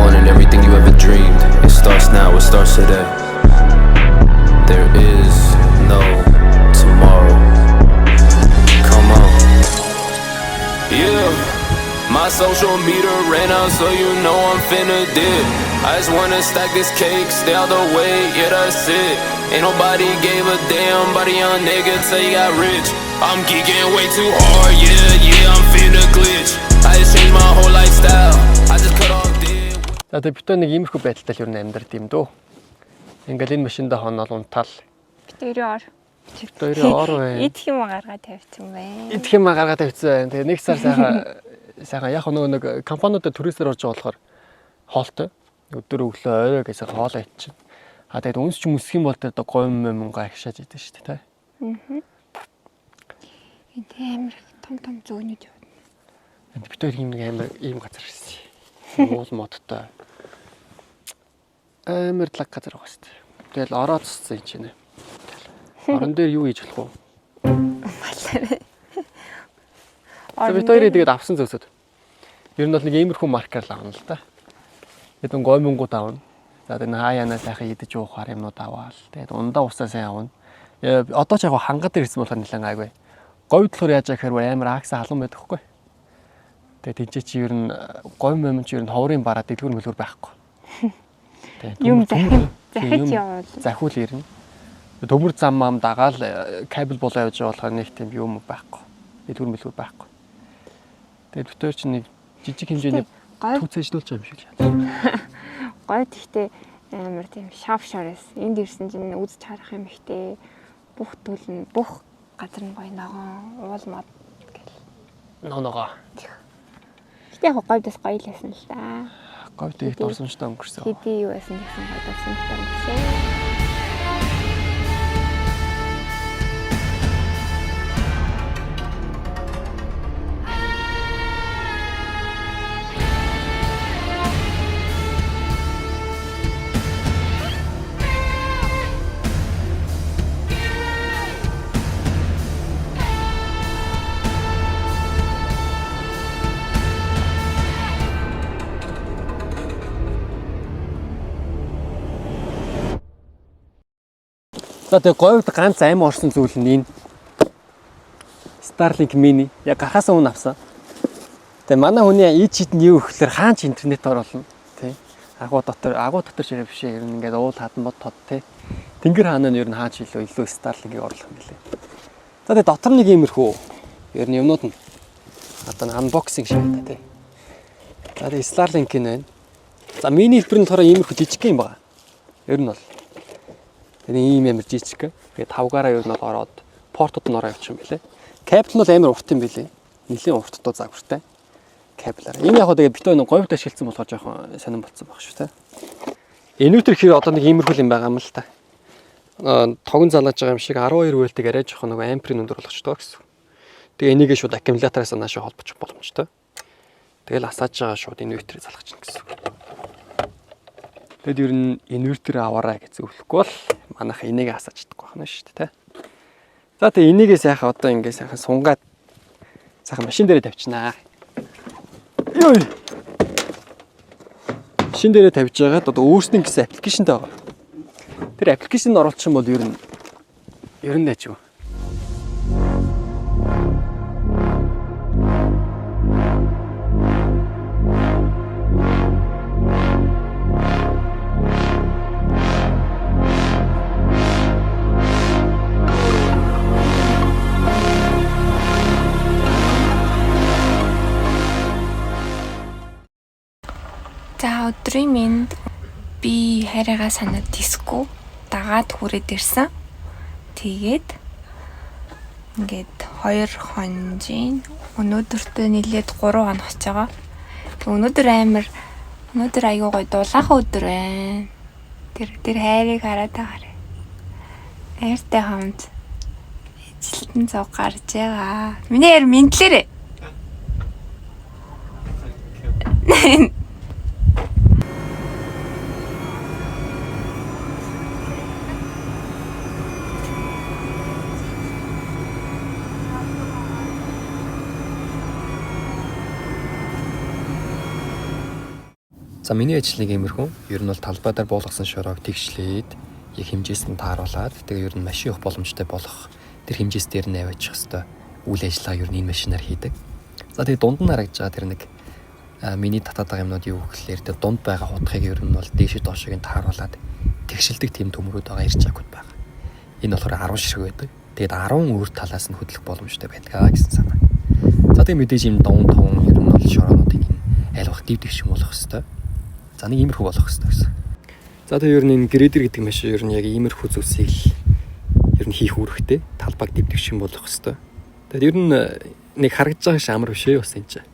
wanted everything you ever dreamed. It starts now, it starts today. There is no tomorrow. Come on. Yeah. My social meter ran out, so you know I'm finna dip. I just wanna stack this cake, stay out the way, yeah that's it. Ain't nobody gave a damn about a young nigga till he got rich. I'm geeking way too hard, yeah, I'm finna glitch. I just changed my whole lifestyle, I just cut off dead. За тэгээ битүү нэг иймэрхүү байдалтай л юу амьдрд юм дөө. Ингээл энэ машиндаа хоноол унтаал. Битүүрийн ор. Битүүрийн ор бай. Идэх юм гаргаад тавьчихсан байна. Идэх юм гаргаад тавьчихсан. Тэгээ нэг сар сайхан яг нэг компаниудад түрээсээр орж байгаа болохоор хоолтой. Өдөр өглөө орой гэсэн хоолоо иччинь. А тэгээд үнс ч мөсөх юм бол тэр говь мөнгө агшааж идэв шүү дээ. Аа. Энэ амар том зөөнүүд юу. Битүүр юм нэг амар ийм газар ирсэн. Уул модтой. Амар лаг газар байгаа шүү дээ. Тэгэл ороод цэцсэн юм чинь. Орон дээр юу хийж болох вэ? Битүүрийг тэгээд авсан зөөсөд. Ер нь бол нэг иймэрхүү маркер л авна л да. Хэдэн гой мөнгүүд авна. За тэгээд хаяанаа сайхан идэж уухаар юмнууд аваал. Тэгээд ундаа усаа сайн авна. Одоо ч яг хангад дээр ирсэн болохоор нэлээд гайгүй. Говь болохоор яаж яхаар амар акса халуун байдаг хгүй. Тэгээд тийч чи ер нь говь мөм чи ер нь ховрын бараа дэлгүр мөлгөр байхгүй. Тэгээд юм захиж явал. Захиул ирнэ. Төмөр зам мам дагаал кабел болоо явж байгаа болохоор нэг тийм юм байхгүй. Дэлгүр мөлгөр байхгүй. Тэгээд битүүр чи нэг жижиг хэмжээний түүц ажиллуулж байгаа юм шиг байна. Гой тэгтээ амар тийм шав шарс. Энд ирсэн чинь үзэж харах юм ихтэй. Бүх төлн бүх газар нь гоё ногоон уул мод гэл. Ногоо. Гэтэ яг говьдас гоё лсэн л да. Говьд их дурсамжтай өнгөрсөн. Хэдий юу байсан гэсэн гоё дурсамжтай өнгөрсөн. За тэгээ говьд ганц аим орсон зүйл нь энэ Starlink Mini яг гарахаас өмнө авсан. Тэгээ манай хүний ид шидэн юу гэхээр хаач интернет оруулна тий. Агуу дотор ширээ биш ер нь ингээд уул хадан бод тод тий. Тэнгэр хаанаа нь ер нь хаач илүү Starlink-ийг оруулах юм билээ. За тэгээ дотор нэг иймэрхүү ер нь юмнууд нь одоо unboxing шиг байна тий. За тэгээ Starlink нь байна. За Mini хэлбэр нь болохоор иймэрхүү жижиг юм байна. Ер нь бол ийм амар жижиг. Тэгээд 5-аараа юу н ороод портууд нь ороо явчих юм билээ. Кабел нь бол амар урт юм билээ. Нилийн урт дуу загвартай. Кабелаар. Энэ яг тэгээд битүү нэг говьд ашигласан болохоор жоохон сонирн болцсон баг шүү те. Инвертер хэрэг одоо нэг иймэрхүү юм байгаа юм л та. Тогон залааж байгаа юм шиг 12 вольтыг арай жоохон нэг амперийн өндөр болгочтой гэсэн. Тэгээ энийг шууд аккумулятораас наашаа холбочих боломжтой. Тэгэл асааж байгаа шууд инвертерийг залгах чинь гэсэн. Тэгэд ер нь инвертер аваарай гэж зөвлөхгүй бол манайха энийг асааж чадахгүй байна шүү дээ, тэ. За тэгээ энийг сайхан одоо ингэ сайхан сунгаад сайхан машин дээрээ тавьчихнаа. Йой. Машин дээрээ тавьж байгаад одоо өөрснөө гэсэн аппликейшнтэй байгаа. Тэр аппликейшнд оруулчих юм бол ер нь дайч юу. За өдрийн минь би хайраагаа санаад диско дагаад хүрээд ирсэн. Тэгээд ингээд 2 хонжийн өнөөдөртөө нэлээд 3 хоног болж байгаа. Өнөөдөр аягүй гоё дулаахан өдөр байна. Тэр хайрыг хараад байгаарай. Хайртай хамт эзэлтэн цог гарч байгаа. Миний хайр мэдлээрээ. За миний ажлыг иймэрхүү. Ер нь бол талбай дээр буулгасан шороог тэгшлээд яг хэмжээст нь тааруулаад тэгээ ер нь машин явах боломжтой болох тэр хэмжээс дээр нь аваачих хэвээр үйл ажиллагаа ер нь энэ машинаар хийдэг. За тэгээ дунд нь харагдж байгаа тэр нэг миний татаад байгаа юмнууд юу гэхлээр тэр дунд байгаа хутгыг ер нь бол дээшээ доошыг нь тааруулаад тэгшилдэг тийм төмрүүд байгаа ирчаагуд байгаа. Энэ болохоор 10 ширхэг байдаг. Тэгээд 10 өөр талаас нь хөдлөх боломжтой байдаг гэсэн санаа. За тэгээ мэдээж юм давн тавн ер нь бол шороонуудын аль бах дивдэгч юм болох хэвээр. За нэг иймэрхүү болох хэвээр гэсэн. За тэгээ ер нь энэ грейдер гэдэг машин ер нь яг иймэрхүү зүйлсийг ер нь хийх үүрэгтэй. Талбайг дивдэгч юм болох хэвээр. Тэгээд ер нь нэг харагдж байгаа ш амар биш ээ бас энэ чинь.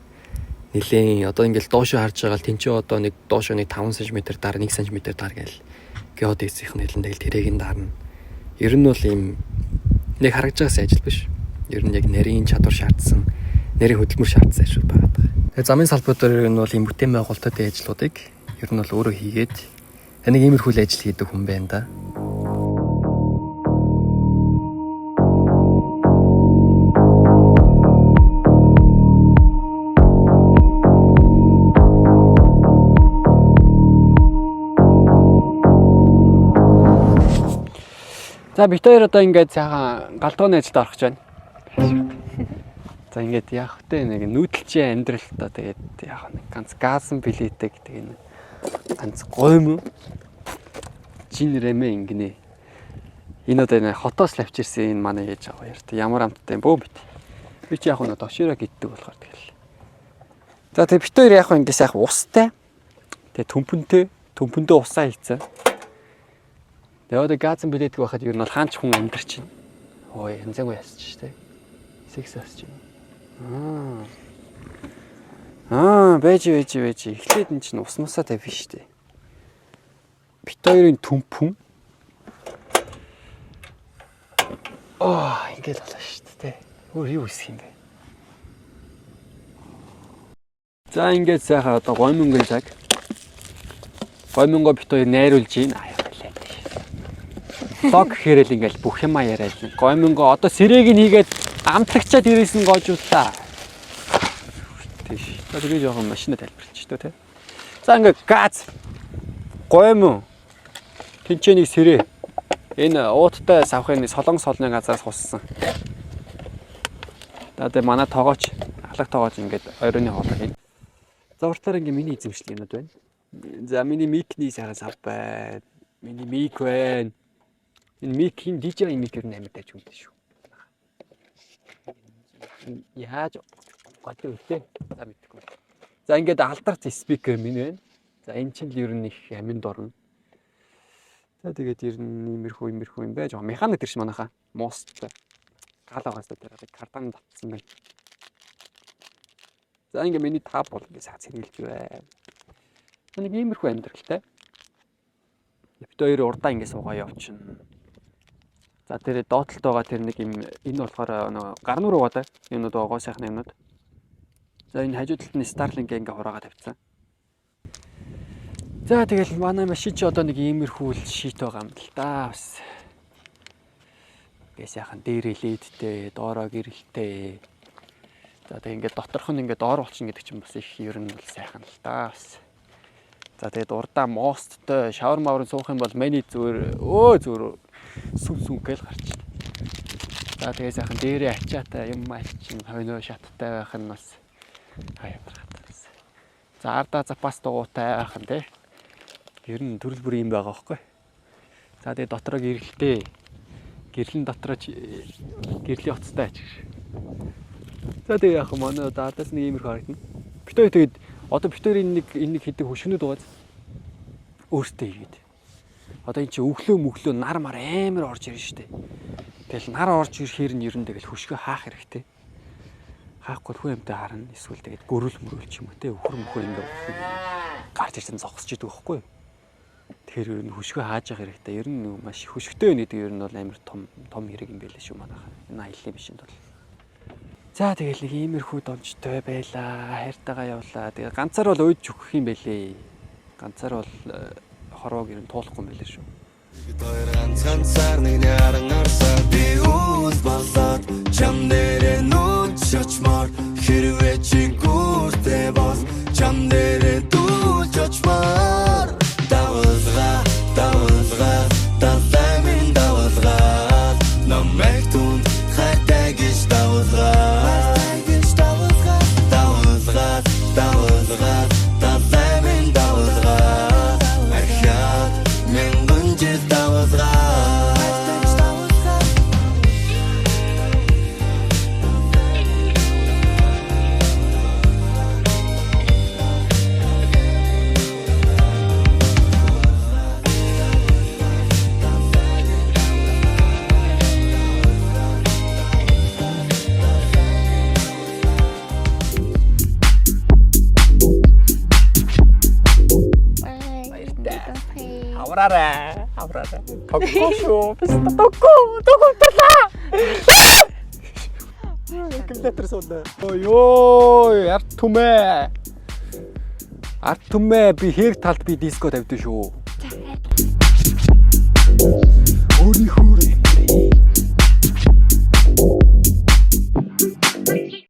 Нилээн одоо ингээл доошоо харж байгаа л тэнцээ одоо нэг доошоо нэг 5 см дараа 1 см дараа гээл геодезийнх нь хэлэн тэгэл тэрийг нь дарна. Ер нь бол ийм нэг харагдж байгаас ажил биш. Ер нь яг нарийн чадвар шаардсан, нарийн хөдөлмөр шаардсан ажил байгаа. Тэгээ замын салбараар ер нь бол ийм бүтээн байгуулалтын ажлуудыг ер нь бол өөрөө хийгээд нэг иймэрхүү ажил хийдэг хүн байна да. За бит хоёр одоо ингээд сайхан галдууны ажилд орох гэж байна. За ингээд яах вэ? Нэг нүүдэлчийн амьдралтай тэгээд яах нэг ганц газан билетэг тэгээд ганц гойм жин рэмэ ингэнэ. Энэ одоо нэг хотоос л авчирсан энэ манай ээж аваа ярт. Ямар амттай бөө бит. Би чи яг нь дошироо гиддэг болохоор тэгэл. За тэгээд бит хоёр яах вэ? Ингээд сайхан устай. Тэгээд төмпөндөө усаа хийцэн. Тэгээд газан билетг байхад ер нь бол хаач хүн амьдарч байна. Ой, янзаагүй ясч штэ. Секс асч байна. Байж. Эхлээд эн чинь уснасаа тавь штэ. Бит хоёрын төмпөн. Ингээд болоо штэ. Өөр юу хийх юм бэ? За ингээд сайхан одоо гомонгийн цаг. Гомонго бит хоёр найруулж байна. Лог гэхээр л ингээл бүх юм яриад л гомонго одоо сэрэг нь хийгээд амтлагчаад ирээсэн гоожууллаа. Тийш. Тэгээд жоохон машинаа тайлбарлчих тоо тий. За ингээ газ гомон тэнцэнийг сэрээ энэ ууттай савхын солон солны газраас хуссан. Тэгээд манай тоогооч алга тоогооч ингээд оройны хоолой хийн. За уртлаар ингээ миний эзэмшлэг юмуд байна. За миний микний сайхан сав байна. Миний мик байна. Энэ микийн DJ мик ер нь амьд тааж үнтэй шүү. Яаж гол үлээ. За мэдгүй. За ингээд алдарт спикер минь байна. За энэ чинь л ер нь их аминд орно. За тэгээд ер нь иймэрхүү юм байж байгаа. Механик төрш манайхаа мосттой. Гал байгаас дээр кардан татсан байна. За ингээд миний таб бол ингээд сац хэрэглэж байна. Нэг иймэрхүү амьдралтай. Бит хоёр урдаа ингээд суугаа явчихна. За тэр доотлолт байгаа тэр нэг юм энэ болохоор нөө гарнуур байгаа да. Юмнууд байгаа сайхан юмнууд. За энэ хажуу талд нь Starlink ингээ хураагаа тавьчихсан. За тэгэл манай машин чи одоо нэг иймэрхүү шийт байгаа юм л да. Бас. Гээ сайхан дээрээ ледтэй, доороо гэрэлтэй. За тэг ингээ доторх нь ингээ доор болчихно гэдэг чинь бас их ер нь бол сайхан л да. Бас. За тэгээд урдаа мосттой шавар маврын суух юм бол миний зүгээр сүм гээл гарч байна. За тэгээ сайхан дээрээ ачаатай юм ачин хойноо шаттай байх нь бас хаяатай. За ардаа запас дугуйтай байх нь тий. Ер нь төрөл бүр юм байгаа байхгүй. За тэгээ дотроо гэрэлтэй. Гэрлэн дотроо гэрлийн утастай ач. За тэгээ яг манай ардаас нэг иймэрхүү харагдана. Битээ тэгээд одоо битэрийн нэг хэдэг хөшгөнүүд байгаа. Өөртөө игээд. Одоо эн чи өглөө нар мар амар орж ирнэ штэ. Тэгэл нар орж ирэхээр нь ер нь тэгэл хөшгөө хаах хэрэгтэй. Хаахгүй хүү юмтай харна. Эсвэл тэгээд гөрүүл мөрүүлч юм уу те өхөр мөхөр ингээ гарч ирсэн зогсож идэг байхгүй. Тэгэхээр ер нь хөшгөө хааж явах хэрэгтэй. Ер нь маш хөшгөтэй байна гэдэг ер нь бол амар том хэрэг юм байлаа шүү манайхаа. Энэ аяллаа бишэнд бол. За тэгэл нэг иймэрхүү дончтой байлаа. Хайртайгаа явлаа. Тэгээ ганцаар бол уйж өгөх юм байлээ. Ганцаар бол хорвоог ер нь туулахгүй юм байлаа шүү. Ганцаар нэг наран арсаа би үз болоод чам дээрээ нүд шочмоор хэрвээ чи гүртэй бас чам дээрээ дүүж очмаар авраарай. Тоггоо шүү. Бис тоггоо урлаа. Аккумулятор сууна. Ой, арт түмээ би хэрэг талд би диско тавьдсан шүү. Өөрийнхөө